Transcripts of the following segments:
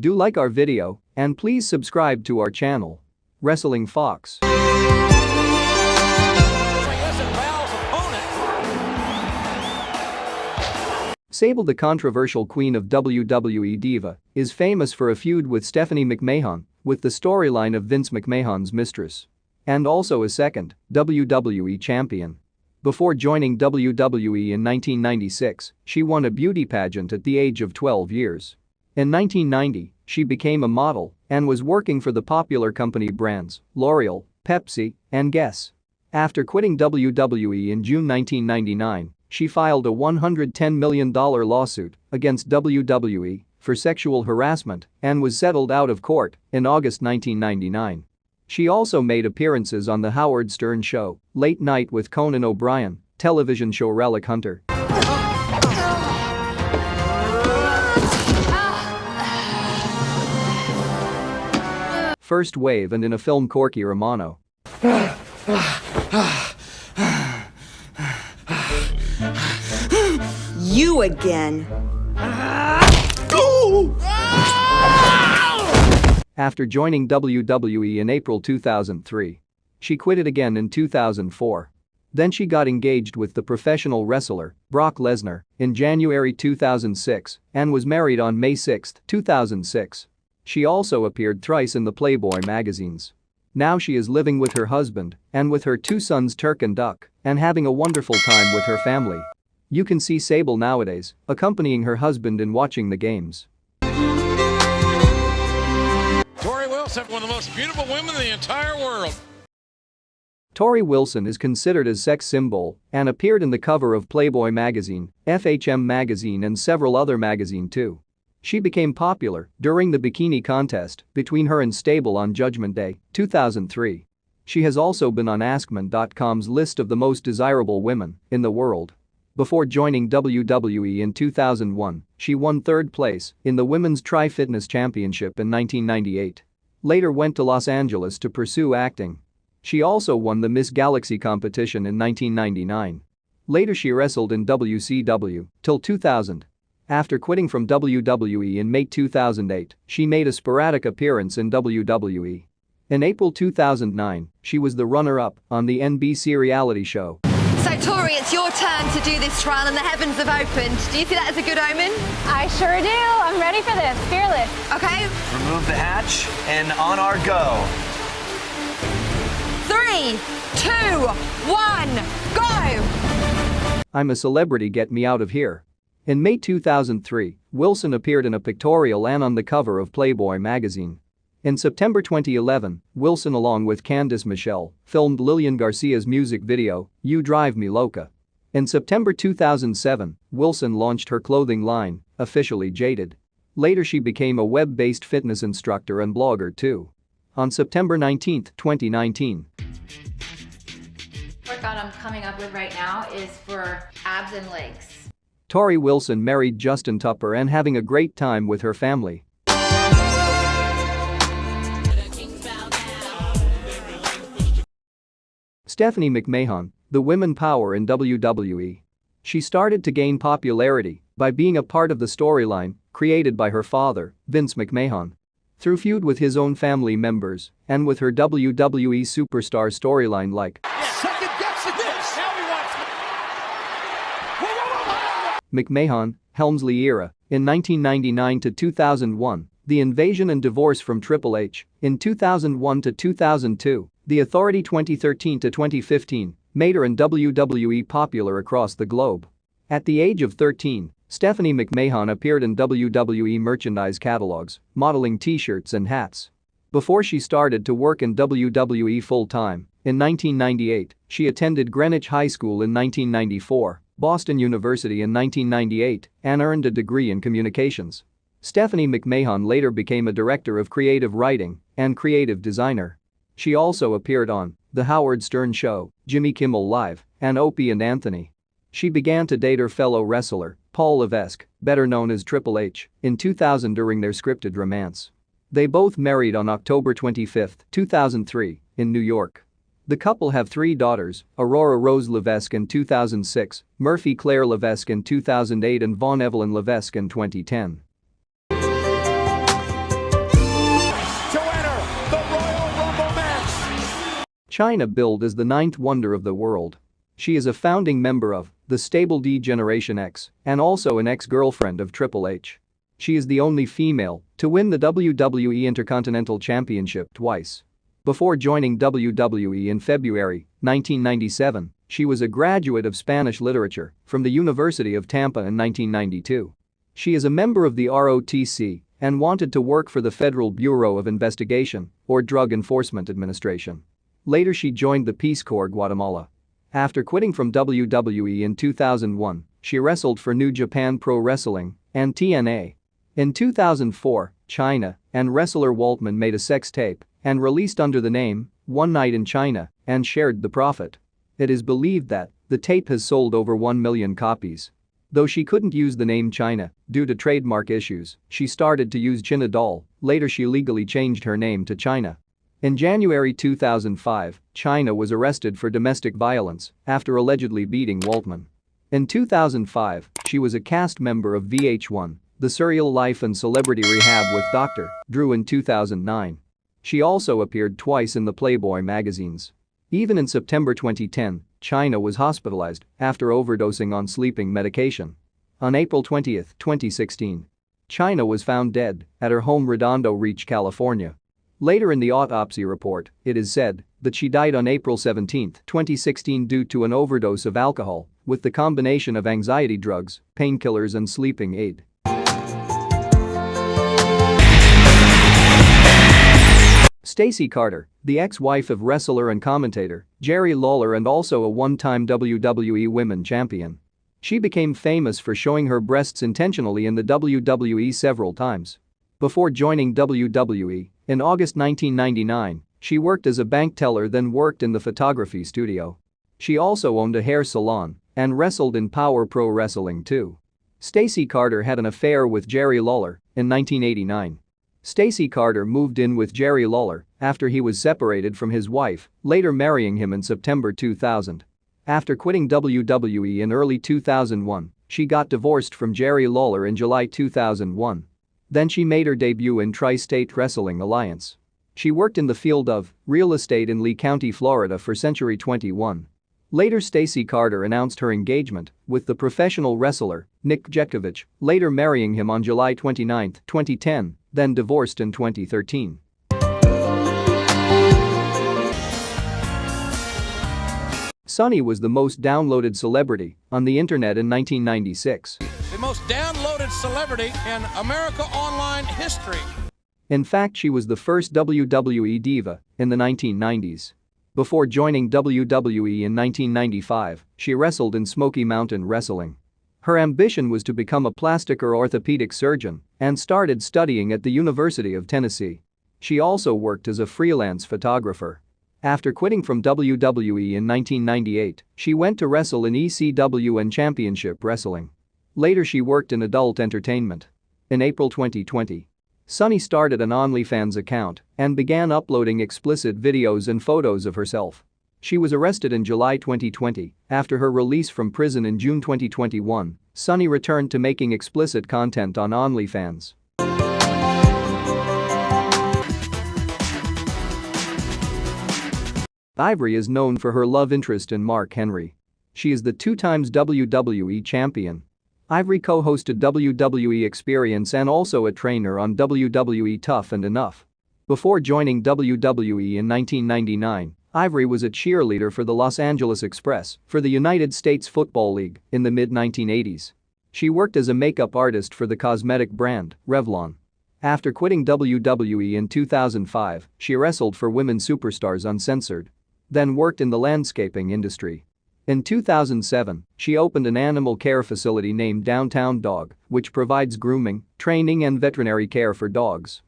Do like our video and please subscribe to our channel. Wrestling Fox. Sable, the controversial queen of WWE diva, is famous for a feud with Stephanie McMahon, with the storyline of Vince McMahon's mistress. And also a second WWE champion. Before joining WWE in 1996, she won a beauty pageant at the age of 12 years. In 1990, she became a model and was working for the popular company brands L'Oreal, Pepsi, and Guess. After quitting WWE in June 1999, she filed a $110 million lawsuit against WWE for sexual harassment and was settled out of court in August 1999. She also made appearances on The Howard Stern Show, Late Night with Conan O'Brien, television show Relic Hunter. First Wave and in a film Corky Romano. You again. After joining WWE in April 2003. She quit it again in 2004. Then she got engaged with the professional wrestler, Brock Lesnar, in January 2006 and was married on May 6, 2006. She also appeared thrice in the Playboy magazines. Now she is living with her husband and with her two sons Turk and Duck and having a wonderful time with her family. You can see Sable nowadays accompanying her husband in watching the games. Tori Wilson, one of the most beautiful women in the entire world. Tori Wilson is considered a sex symbol and appeared in the cover of Playboy magazine, FHM magazine and several other magazines too. She became popular during the bikini contest between her and Sable on Judgment Day, 2003. She has also been on Askmen.com's list of the most desirable women in the world. Before joining WWE in 2001, she won third place in the Women's Tri-Fitness Championship in 1998. Later went to Los Angeles to pursue acting. She also won the Miss Galaxy competition in 1999. Later she wrestled in WCW till 2000. After quitting from WWE in May 2008, she made a sporadic appearance in WWE. In April 2009, she was the runner-up on the NBC reality show. So Tori, it's your turn to do this trial and the heavens have opened. Do you see that as a good omen? I sure do. I'm ready for this. Fearless. Okay. Remove the hatch and on our go. 3, 2, 1, go! I'm a celebrity, get me out of here. In May 2003, Wilson appeared in a pictorial and on the cover of Playboy magazine. In September 2011, Wilson along with Candice Michelle filmed Lillian Garcia's music video, You Drive Me Loca. In September 2007, Wilson launched her clothing line, officially Jaded. Later she became a web-based fitness instructor and blogger too. On September 19, 2019. Workout I'm coming up with right now is for abs and legs. Tori Wilson married Justin Tupper and having a great time with her family. Stephanie McMahon, the women power in WWE. She started to gain popularity by being a part of the storyline created by her father, Vince McMahon. Through feud with his own family members and with her WWE superstar storyline like McMahon, Helmsley era, in 1999 to 2001, the invasion and divorce from Triple H, in 2001 to 2002, the Authority 2013 to 2015, made her in WWE popular across the globe. At the age of 13, Stephanie McMahon appeared in WWE merchandise catalogs, modeling t-shirts and hats. Before she started to work in WWE full-time, in 1998, she attended Greenwich High School in 1994. Boston University in 1998 and earned a degree in communications. Stephanie McMahon later became a director of creative writing and creative designer. She also appeared on The Howard Stern Show, Jimmy Kimmel Live, and Opie and Anthony. She began to date her fellow wrestler, Paul Levesque, better known as Triple H, in 2000 during their scripted romance. They both married on October 25, 2003, in New York. The couple have 3 daughters, Aurora Rose Levesque in 2006, Murphy Claire Levesque in 2008 and Vaughn Evelyn Levesque in 2010. Chyna billed as the ninth wonder of the world. She is a founding member of the Stable D Generation X and also an ex-girlfriend of Triple H. She is the only female to win the WWE Intercontinental Championship twice. Before joining WWE in February 1997, she was a graduate of Spanish literature from the University of Tampa in 1992. She is a member of the ROTC and wanted to work for the Federal Bureau of Investigation or Drug Enforcement Administration. Later she joined the Peace Corps Guatemala. After quitting from WWE in 2001, she wrestled for New Japan Pro Wrestling and TNA. In 2004, Chyna and wrestler Waltman made a sex tape and released under the name One Night in Chyna and shared the profit. It is believed that the tape has sold over 1 million copies. Though she couldn't use the name Chyna due to trademark issues, she started to use Chyna Doll. Later she legally changed her name to Chyna. In January 2005, Chyna was arrested for domestic violence after allegedly beating Waltman. In 2005, she was a cast member of VH1, The Surreal Life and Celebrity Rehab with Dr. Drew in 2009. She also appeared twice in the Playboy magazines. Even in September 2010, Chyna was hospitalized after overdosing on sleeping medication. On April 20, 2016, Chyna was found dead at her home Redondo Beach, California. Later in the autopsy report, it is said that she died on April 17, 2016 due to an overdose of alcohol with the combination of anxiety drugs, painkillers and sleeping aid. Stacy Carter, the ex-wife of wrestler and commentator Jerry Lawler and also a one-time WWE Women Champion. She became famous for showing her breasts intentionally in the WWE several times. Before joining WWE, in August 1999, she worked as a bank teller then worked in the photography studio. She also owned a hair salon and wrestled in Power Pro Wrestling too. Stacy Carter had an affair with Jerry Lawler in 1989. Stacy Carter moved in with Jerry Lawler after he was separated from his wife, later marrying him in September 2000. After quitting WWE in early 2001, she got divorced from Jerry Lawler in July 2001. Then she made her debut in Tri-State Wrestling Alliance. She worked in the field of real estate in Lee County, Florida for Century 21. Later Stacy Carter announced her engagement with the professional wrestler Nick Jetkovich, later marrying him on July 29, 2010, then divorced in 2013. Sunny was the most downloaded celebrity on the internet in 1996. The most downloaded celebrity in America online history. In fact, she was the first WWE diva in the 1990s. Before joining WWE in 1995, she wrestled in Smoky Mountain Wrestling. Her ambition was to become a plastic or orthopedic surgeon and started studying at the University of Tennessee. She also worked as a freelance photographer. After quitting from WWE in 1998, she went to wrestle in ECW and Championship Wrestling. Later she worked in adult entertainment. In April 2020, Sunny started an OnlyFans account and began uploading explicit videos and photos of herself. She was arrested in July 2020 after her release from prison in June 2021. Sunny returned to making explicit content on OnlyFans. Ivory is known for her love interest in Mark Henry. She is the two-time WWE champion. Ivory co-hosted WWE Experience and also a trainer on WWE Tough and Enough. Before joining WWE in 1999, Ivory was a cheerleader for the Los Angeles Express for the United States Football League in the mid-1980s. She worked as a makeup artist for the cosmetic brand Revlon. After quitting WWE in 2005, she wrestled for Women Superstars Uncensored. Then worked in the landscaping industry. In 2007, she opened an animal care facility named Downtown Dog, which provides grooming, training and veterinary care for dogs.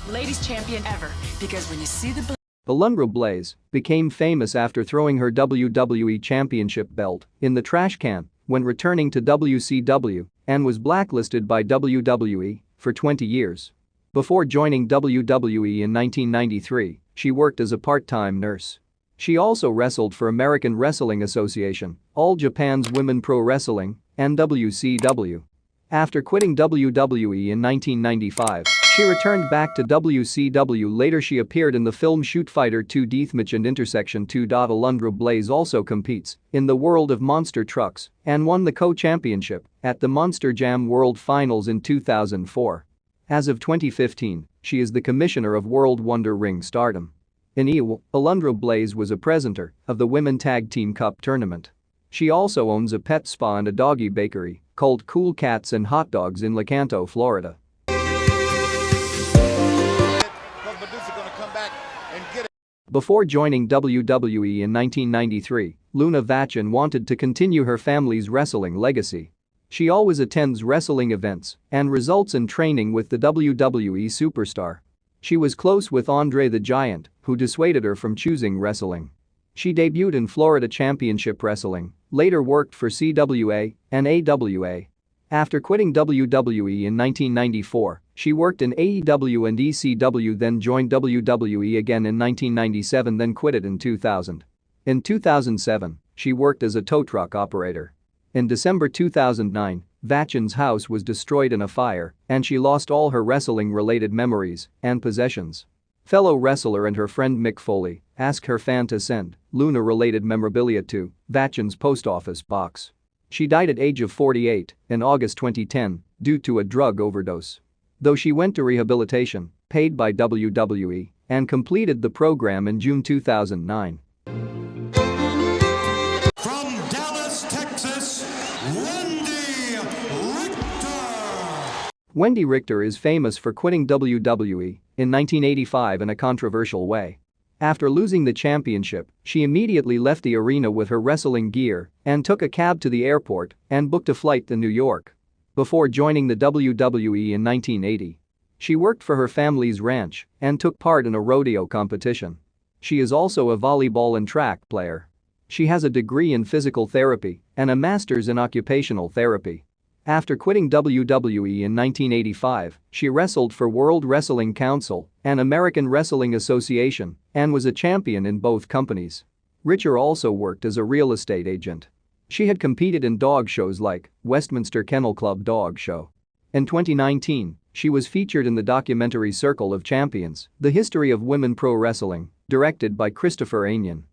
Ladies champion ever, because when you see the Alundra Blayze became famous after throwing her WWE Championship belt in the trash can when returning to WCW and was blacklisted by WWE for 20 years. Before joining WWE in 1993, she worked as a part-time nurse. She also wrestled for American Wrestling Association, All Japan's Women Pro Wrestling, and WCW. After quitting WWE in 1995, She returned back to WCW. Later she appeared in the film Shoot Fighter 2 Deathmatch and Intersection 2. Alundra Blayze also competes in the world of monster trucks and won the co-championship at the Monster Jam World Finals in 2004. As of 2015, she is the commissioner of World Wonder Ring Stardom. In EW, Alundra Blayze was a presenter of the Women Tag Team Cup tournament. She also owns a pet spa and a doggy bakery called Cool Cats and Hot Dogs in Lecanto, Florida. Before joining WWE in 1993, Luna Vachon wanted to continue her family's wrestling legacy. She always attends wrestling events and results in training with the WWE superstar. She was close with Andre the Giant, who dissuaded her from choosing wrestling. She debuted in Florida Championship Wrestling, later worked for CWA and AWA. After quitting WWE in 1994, she worked in AEW and ECW, then joined WWE again in 1997, then quit it in 2000. In 2007, she worked as a tow truck operator. In December 2009, Vachon's house was destroyed in a fire, and she lost all her wrestling-related memories and possessions. Fellow wrestler and her friend Mick Foley asked her fan to send Luna-related memorabilia to Vachon's post office box. She died at age of 48 in August 2010 due to a drug overdose. Though she went to rehabilitation, paid by WWE, and completed the program in June 2009. From Dallas, Texas, Wendi Richter. Wendi Richter is famous for quitting WWE in 1985 in a controversial way. After losing the championship, she immediately left the arena with her wrestling gear and took a cab to the airport and booked a flight to New York. Before joining the WWE in 1980, she worked for her family's ranch and took part in a rodeo competition. She is also a volleyball and track player. She has a degree in physical therapy and a master's in occupational therapy. After quitting WWE in 1985, she wrestled for World Wrestling Council and American Wrestling Association and was a champion in both companies. Richter also worked as a real estate agent. She had competed in dog shows like Westminster Kennel Club Dog Show. In 2019, she was featured in the documentary Circle of Champions: The History of Women Pro Wrestling, directed by Christopher Anion.